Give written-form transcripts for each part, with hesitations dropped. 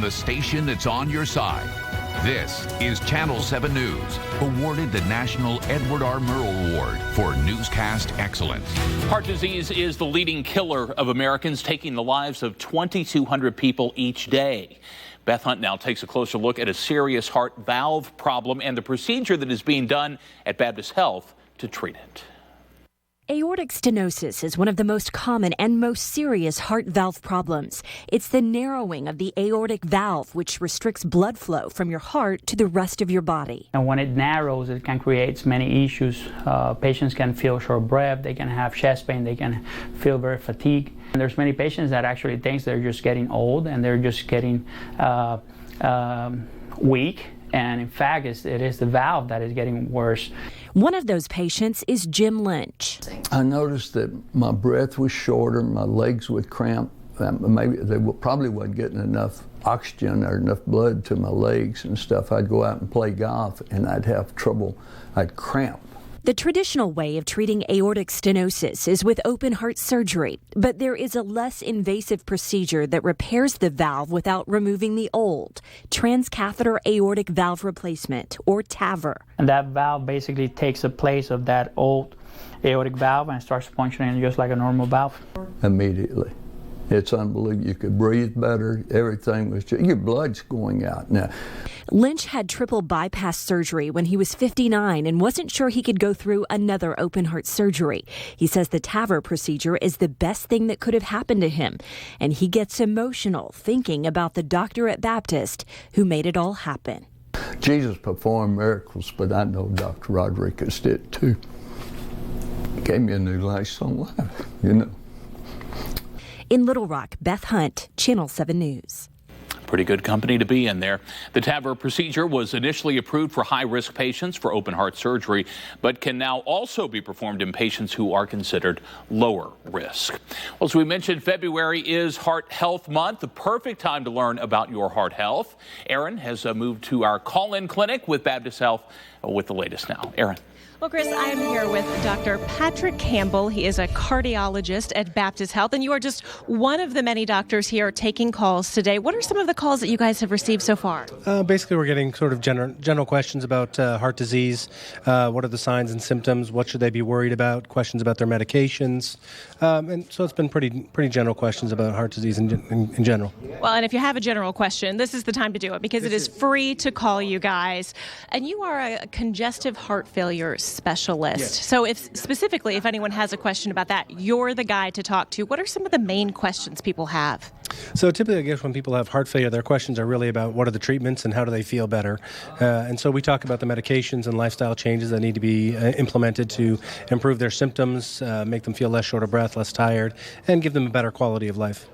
the station that's on your side. This is Channel 7 News, awarded the National Edward R. Murrow Award for newscast excellence. Heart disease is the leading killer of Americans, taking the lives of 2,200 people each day. Beth Hunt now takes a closer look at a serious heart valve problem and the procedure that is being done at Baptist Health to treat it. Aortic stenosis is one of the most common and most serious heart valve problems. It's the narrowing of the aortic valve, which restricts blood flow from your heart to the rest of your body. And when it narrows, it can create many issues. Patients can feel short of breath, they can have chest pain, they can feel very fatigued. And there's many patients that actually think they're just getting old and they're just getting weak. And in fact, it is the valve that is getting worse. One of those patients is Jim Lynch. I noticed that my breath was shorter, my legs would cramp. Maybe they probably wasn't getting enough oxygen or enough blood to my legs and stuff. I'd go out and play golf and I'd have trouble, I'd cramp. The traditional way of treating aortic stenosis is with open heart surgery, but there is a less invasive procedure that repairs the valve without removing the old transcatheter aortic valve replacement, or TAVR. And that valve basically takes the place of that old aortic valve and starts functioning just like a normal valve. Immediately. It's unbelievable. You could breathe better. Everything was just, your blood's going out now. Lynch had triple bypass surgery when he was 59 and wasn't sure he could go through another open heart surgery. He says the TAVR procedure is the best thing that could have happened to him. And he gets emotional thinking about the doctor at Baptist who made it all happen. Jesus performed miracles, but I know Dr. Rodriguez did too. Gave me a new lease on life, you know. In Little Rock, Beth Hunt, Channel 7 News. Pretty good company to be in there. The TAVR procedure was initially approved for high-risk patients for open heart surgery, but can now also be performed in patients who are considered lower risk. Well, as we mentioned, February is Heart Health Month, the perfect time to learn about your heart health. Aaron has moved to our call-in clinic with Baptist Health with the latest now. Aaron. Well, Chris, I am here with Dr. Patrick Campbell. He is a cardiologist at Baptist Health, and you are just one of the many doctors here taking calls today. What are some of the calls that you guys have received so far? Basically, we're getting sort of general questions about heart disease. What are the signs and symptoms? What should they be worried about? Questions about their medications. And so it's been pretty general questions about heart disease in general. Well, and if you have a general question, this is the time to do it because it is free to call you guys. And you are a congestive heart failure specialist. Yes. So if anyone has a question about that, you're the guy to talk to. What are some of the main questions people have? So typically, I guess when people have heart failure, their questions are really about what are the treatments and how do they feel better. And so we talk about the medications and lifestyle changes that need to be implemented to improve their symptoms, make them feel less short of breath, less tired, and give them a better quality of life.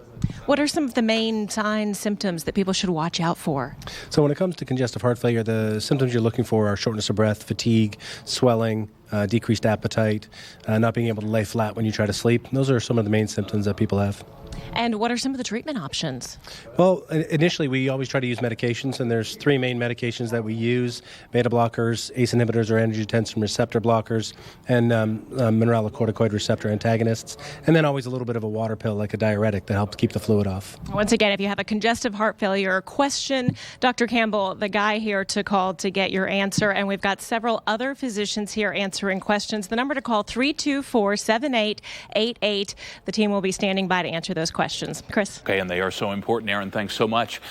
What are some of the main signs, symptoms that people should watch out for? So when it comes to congestive heart failure, the symptoms you're looking for are shortness of breath, fatigue, swelling, decreased appetite, not being able to lay flat when you try to sleep. Those are some of the main symptoms that people have. And what are some of the treatment options? Well, initially we always try to use medications, and there's three main medications that we use: beta blockers, ACE inhibitors or angiotensin receptor blockers, and mineralocorticoid receptor antagonists, and then always a little bit of a water pill like a diuretic that helps keep the fluid off. Once again, if you have a congestive heart failure question, Dr. Campbell, the guy here to call to get your answer, and we've got several other physicians here answering questions. The number to call, 324-7888. The team will be standing by to answer those questions. Chris. Okay, and they are so important, Aaron. Thanks so much.